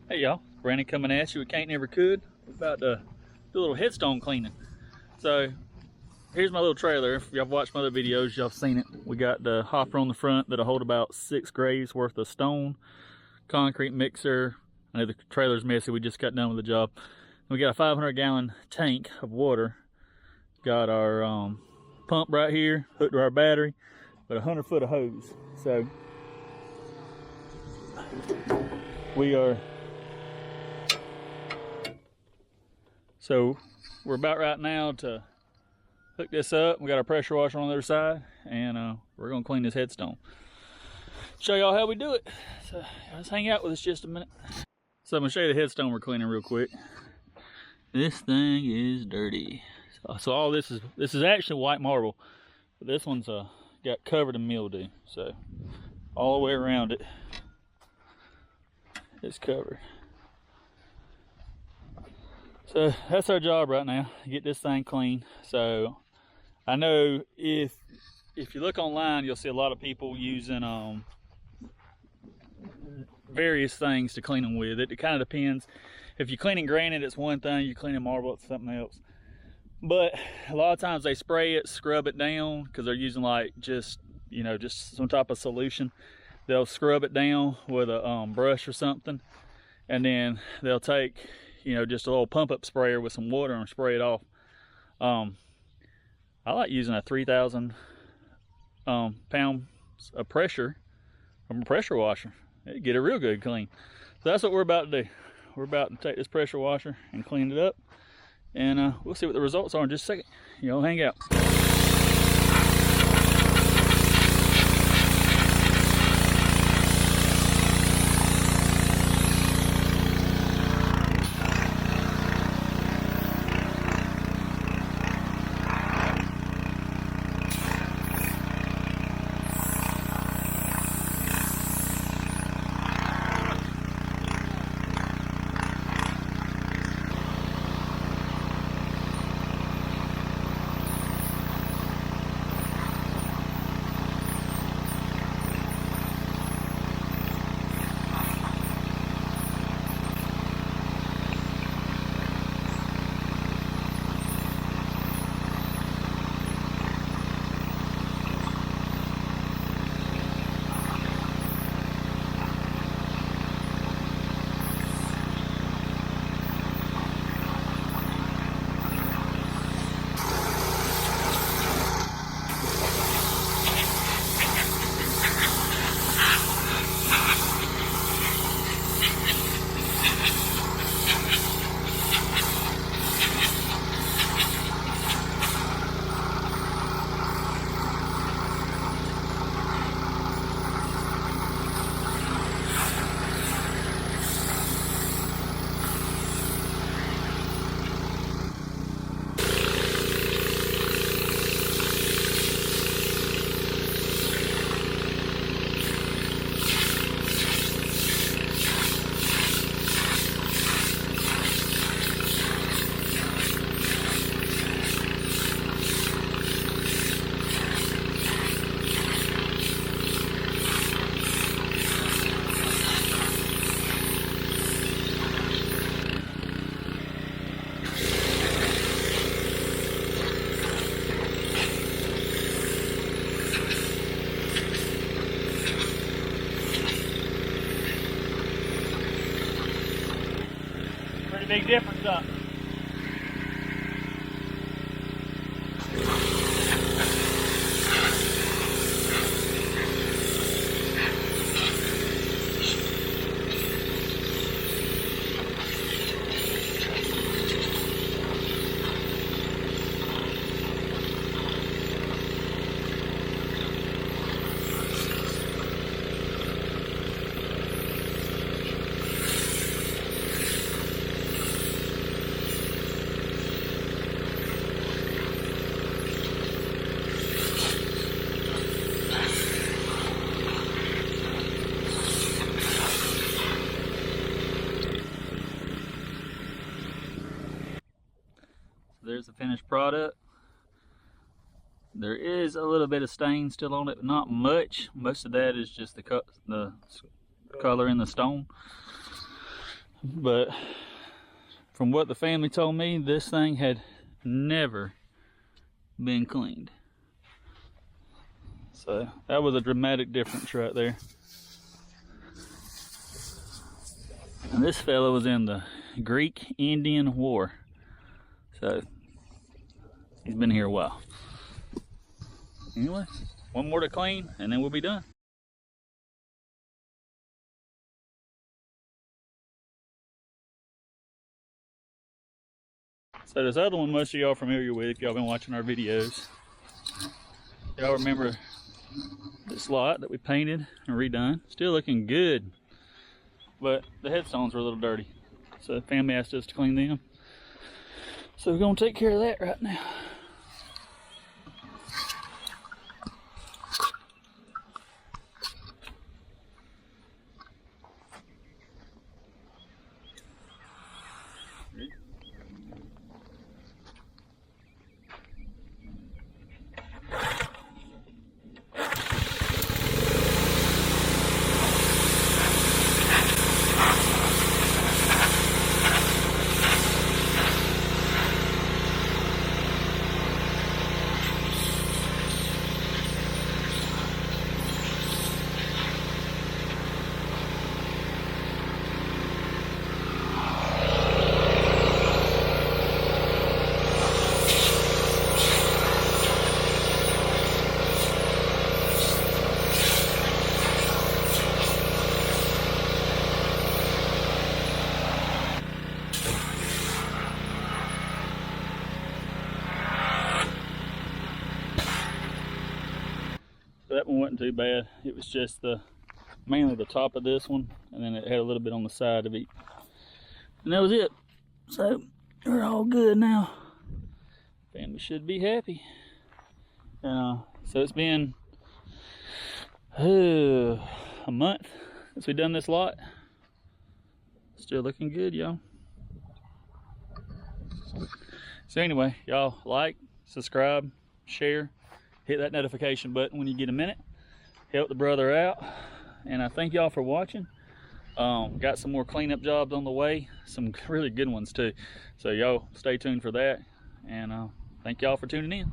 Hey y'all, Brandon coming at you with Can't Never Could. We're about to do a little headstone cleaning. So here's my little trailer. If y'all watched my other videos, y'all seen it. We got the hopper on the front that'll hold about 6 graves worth of stone, concrete mixer. I know the trailer's messy, we just got done with the job. We got a 500-gallon tank of water. Got our pump right here, hooked to our battery, with 100 foot of hose. So we're about right now to hook this up. We got our pressure washer on the other side, and we're gonna clean this headstone. Show y'all how we do it. So let's hang out with us just a minute. So I'm gonna show you the headstone we're cleaning real quick. This thing is dirty. So all this is actually white marble, but this one's got covered in mildew. So all the way around it, it's covered. So that's our job right now, get this thing clean. So I know if you look online, you'll see a lot of people using various things to clean them with. It kind of depends. If you're cleaning granite, it's one thing. You're cleaning marble, it's something else. But a lot of times they spray it, scrub it down, because they're using like just some type of solution. They'll scrub it down with a brush or something, and then they'll take just a little pump up sprayer with some water and spray it off. I like using a 3,000 pounds of pressure from a pressure washer. It'd get it real good clean. So that's what we're about to do. We're about to take this pressure washer and clean it up, and we'll see what the results are in just a second. Y'all hang out. Big difference up. There's the finished product. There is a little bit of stain still on it, but not much. Most of that is just the color in the stone. But from what the family told me, this thing had never been cleaned. So that was a dramatic difference right there. And this fella was in the Greek-Indian War. So he's been here a while. Anyway, one more to clean and then we'll be done. So this other one most of y'all are familiar with if y'all been watching our videos. Y'all remember this lot that we painted and redone? Still looking good, but the headstones were a little dirty. So the family asked us to clean them. So we're gonna take care of that right now. That one wasn't too bad. It was just mainly the top of this one, and then it had a little bit on the side of it. And that was it. So we're all good now. Family should be happy. So it's been a month since we done this lot. Still looking good, y'all. So anyway, y'all like, subscribe, share. Hit that notification button when you get a minute. Help the brother out. And I thank y'all for watching. Got some more cleanup jobs on the way. Some really good ones too. So y'all stay tuned for that. And thank y'all for tuning in.